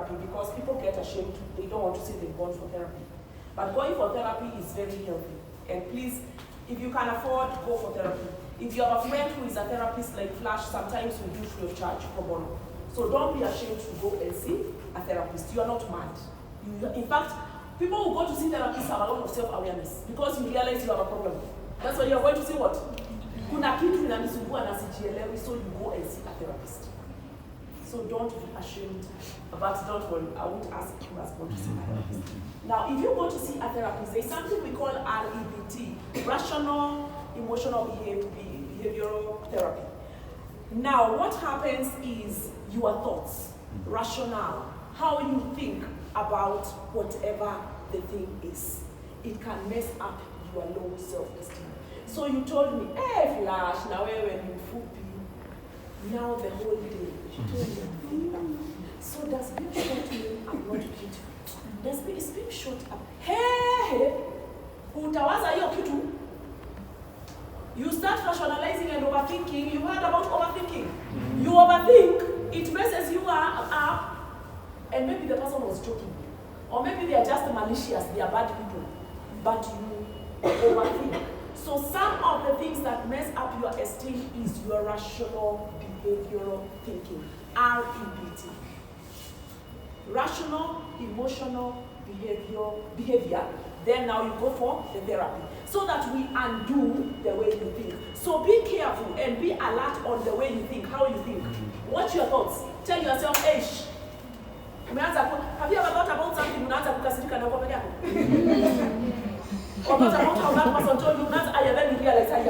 therapy because people get ashamed. They don't want to say they've gone for therapy. But going for therapy is very healthy. And please, if you can afford, go for therapy. If you have a friend who is a therapist like Flash, sometimes we do free of charge pro bono. So don't be ashamed to go and see a therapist. You are not mad. In fact, people who go to see therapists have a lot of self-awareness because you realize you have a problem. That's why you're going to see what? Kuna kitu inanisumbua na sijielewi, so you go and see a therapist. So don't be ashamed, but don't worry, I won't ask you as going to see a therapist. Now, if you go to see a therapist, there's something we call REBT, Rational Emotional Behavioral Therapy. Now, what happens is your thoughts, rationale, how you think about whatever the thing is. It can mess up your low self-esteem. So you told me, hey Flash, now when you fupi, now the whole day, she told me, so does being short mean I'm not beautiful? Does being short up? Hey, utawaza hiyo kitu? You start rationalizing and overthinking. You heard about overthinking. You overthink, it messes you up, and maybe the person was joking. Or maybe they are just malicious, they are bad people. But you overthink. So some of the things that mess up your esteem is your rational behavioral thinking, REBT. Rational, emotional, behavior. Then now you go for the therapy. So that we undo the way you think. So be careful and be alert on the way you think, how you think. Watch your thoughts. Tell yourself, hey, have you ever thought about something unaanza kukasirika na kwa yako? Or not about how that person told you that and then you realize I'm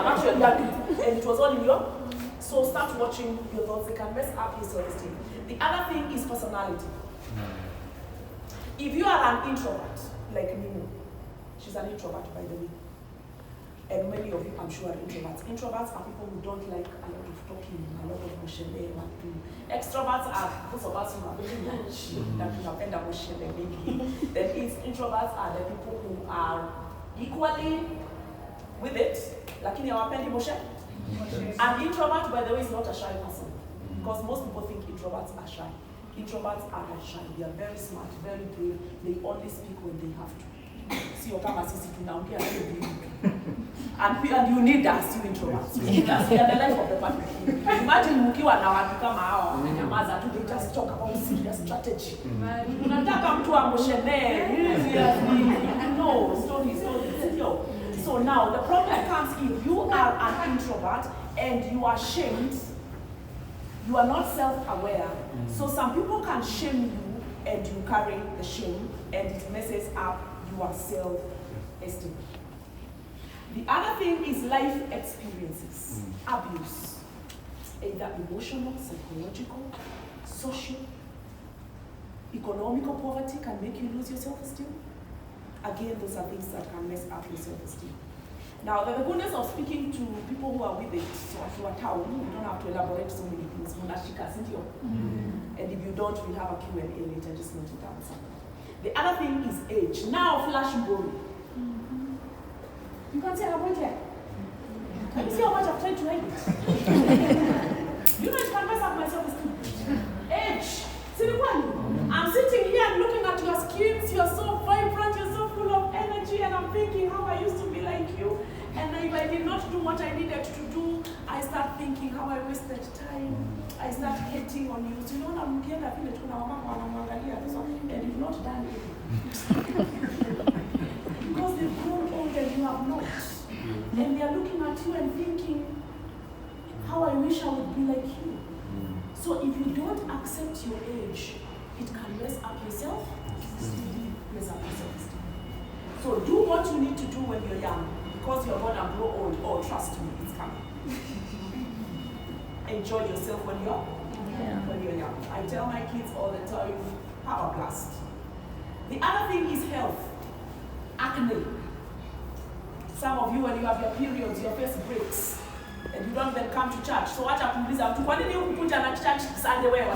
actually happy. And it was all in your. So start watching your thoughts. They can mess up your self-esteem. The other thing is personality. If you are an introvert, like Nino, she's an introvert by the way. And many of you, I'm sure, are introverts. Introverts are people who don't like a lot of talking, a lot of motion. Extroverts are those of us who are very much that we have a motion maybe. Then introverts are the people who are equally with it, like in our penny motion. An introvert, by the way, is not a shy person. Because most people think introverts are shy. Introverts are not shy. They are very smart, very brave. They only speak when they have to. See your camera, see tunaongea and you need us, you introverts. That's the life of the party. Imagine mkiwa na watu kama hawa wamenyamaza tu, they just talk about serious strategy. Unataka mtu amoshene, no, stories. So now the problem comes if you are an introvert and you are shamed, you are not self-aware. So some people can shame you and you carry the shame and it messes up your self-esteem. The other thing is life experiences, abuse, either emotional, psychological, social, economical poverty can make you lose your self-esteem. Again, those are things that can mess up your self-esteem. Now, the goodness of speaking to people who are with it, so if you are town, you don't have to elaborate so many things. And if you don't, we'll have a Q&A later, just note it down somewhere. The other thing is age. Now, flash borrow. You can't say how much here. Can you see how much I've tried to hide it? You know, it can mess up my self-esteem. Age. I'm sitting here and looking at your skins. You're so vibrant, you're so full of energy, and I'm thinking how I used to be like you. And if I did not do what I needed to do, I start thinking how I wasted time. I start hating on you. So you know, I'm looking at it and you've not done it. Because they've grown old and you have not. And they are looking at you and thinking, how I wish I would be like you. So if you don't accept your age, it can mess up yourself. So do what you need to do when you're young. Because you're gonna grow old. Oh, trust me, it's coming. Enjoy yourself when you're young. I tell my kids all the time, have a blast. The other thing is health. Acne. Some of you, when you have your periods, your face breaks. And you don't then come to church. So what happened is that when you put on church Sunday where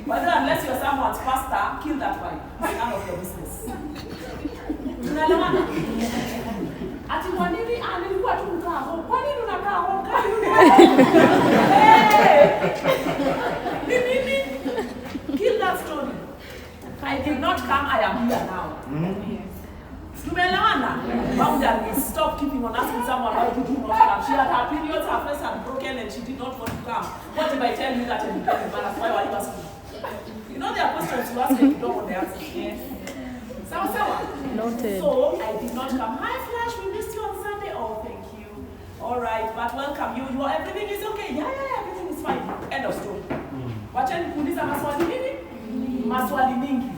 but then unless you're someone's pastor, kill that vibe. It's none of your business. Tunaelewana? Ati kwa nini nilikuwa tu mkaa? Kwa nini unakaa? Kill that story. I did not come, I am here now. Boundaries. Stop keeping on asking someone why did you not come. She had her periods, her face had broken, and she did not want to come. What if I tell you that and you can't embarrass? Why were you asking? You know there are questions you ask and you don't want the answer. Yes. Noted. So I did not come. Hi Flash, we missed you on Sunday. Oh, thank you. All right, but welcome. You are, everything is okay. Yeah, everything is fine. End of story. Wachani kuuliza maswali nini? Maswali mingi.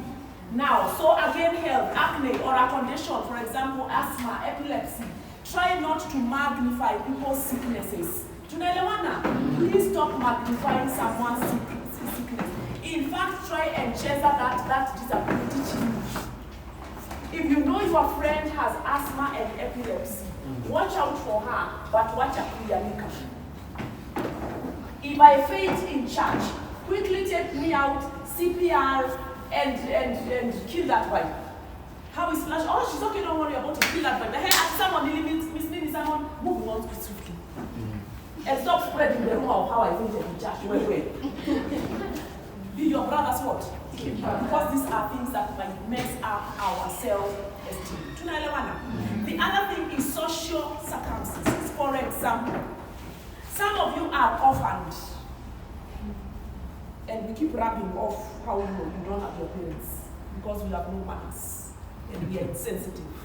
Now, so again, health, acne, or a condition, for example, asthma, epilepsy. Try not to magnify people's sicknesses. Tunaelewana? Please stop magnifying someone's sickness. In fact, try and chase that disability. If you know your friend has asthma and epilepsy, watch out for her, but watch her kuyanika. If I faint in church, quickly take me out, CPR, and kill that wife. How is Flash? Oh, she's okay, don't worry about to kill that wife. Hey, someone really means someone moving on swiftly. And stop spreading the rumor of how I fainted in church. Wait. Be your brother's what? Because these are things that might mess up our self-esteem. The other thing is social circumstances. For example, some of you are orphaned. And we keep rubbing off how you don't have your parents. Because we have no manners. And we are insensitive.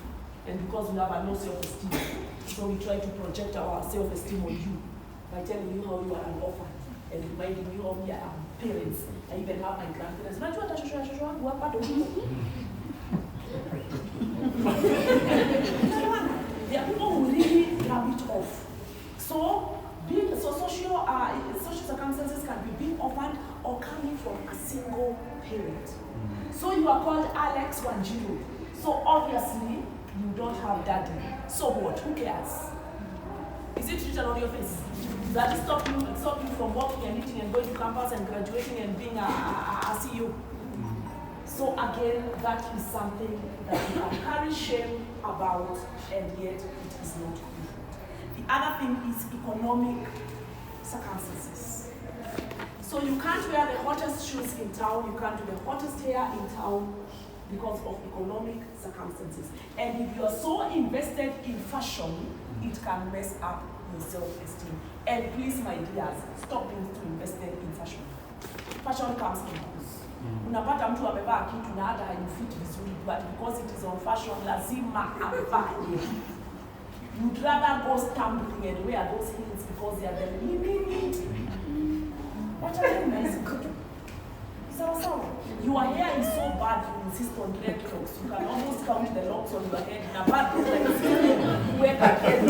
And because we have a low self-esteem. So we try to project our self-esteem on you by telling you how you are an orphan. And reminding you of your parents. I even have my grandparents. There are people who really rub it off. So social circumstances can be being orphaned or coming from a single parent. So you are called Alex Wanjiru. So obviously you don't have daddy. So what? Who cares? Is it written on your face? Does that stop you from walking and eating and going to campus and graduating and being a CEO? So again, that is something that you can carry shame about, and yet it is not good. The other thing is economic circumstances. So you can't wear the hottest shoes in town, you can't do the hottest hair in town because of economic circumstances. And if you are so invested in fashion, it can mess up your self-esteem. And please, my dears, stop being too invested in fashion. Fashion comes in clothes. Unapata mtu amevaa kitu na hata haimfit vizuri, but because it is on fashion, lazima avae. You'd rather go stumbling and wear those heels because they are the limit. What are you nice? So, your hair is so bad, you insist on dreadlocks. You can almost count the locks on your head in a bad way, like wear that head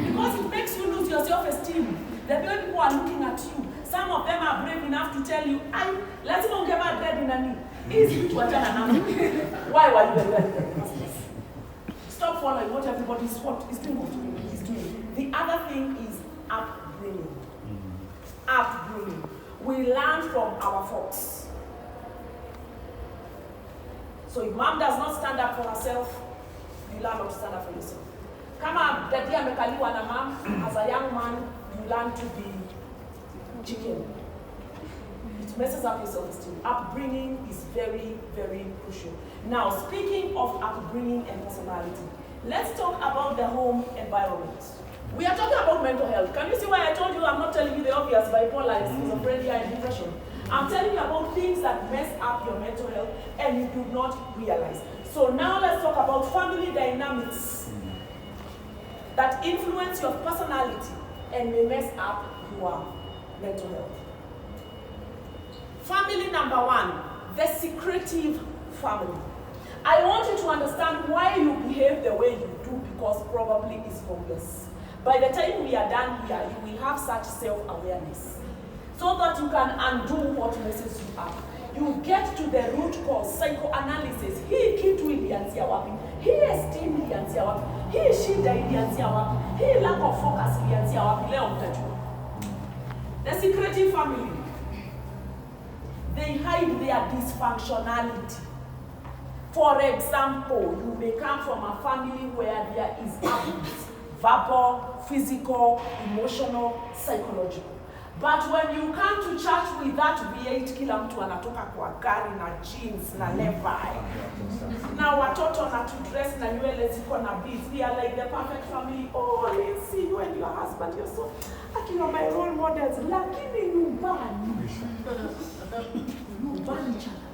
because it makes you lose your self-esteem. The way people are looking at you, some of them are brave enough to tell you, let's go get my dread in a knee. Easy to wachana now. Why were you wearing that? Stop following what everybody is doing. The other thing is upbringing. Upbringing. We learn from our folks. So if mom does not stand up for herself, you learn not to stand up for yourself. Kama daddy amekaliwa na mom, as a young man, you learn to be chicken. It messes up your self-esteem. Upbringing is very, very crucial. Now, speaking of upbringing and personality, let's talk about the home environment. We are talking about mental health. Can you see why I told you I'm not telling you the obvious bipolar, schizophrenia, and depression? I'm telling you about things that mess up your mental health and you do not realize. So now let's talk about family dynamics that influence your personality and may mess up your mental health. Family number one, the secretive family. I want you to understand why you behave the way you do because probably it's obvious. By the time we are done here, you will have such self-awareness so that you can undo what messes you up. You get to the root cause, psychoanalysis. Hii kitu ilianzia wapi? Hii esteem ilianzia wapi? Hii shida ilianzia wapi? Hii lack of focus ilianzia wapi? Leo mtajua. The secretive family. They hide their dysfunctionality. For example, you may come from a family where there is abuse, verbal, physical, emotional, psychological. But when you come to church with that V8, kila mtu anatoka kwa gari na jeans na Levi. Na watoto na to dress na nywele ziko na beads. We are like the perfect family. Oh, let's see you and your husband. You're so, you are my role models. Lakini nyumbani. Nyumbani chana.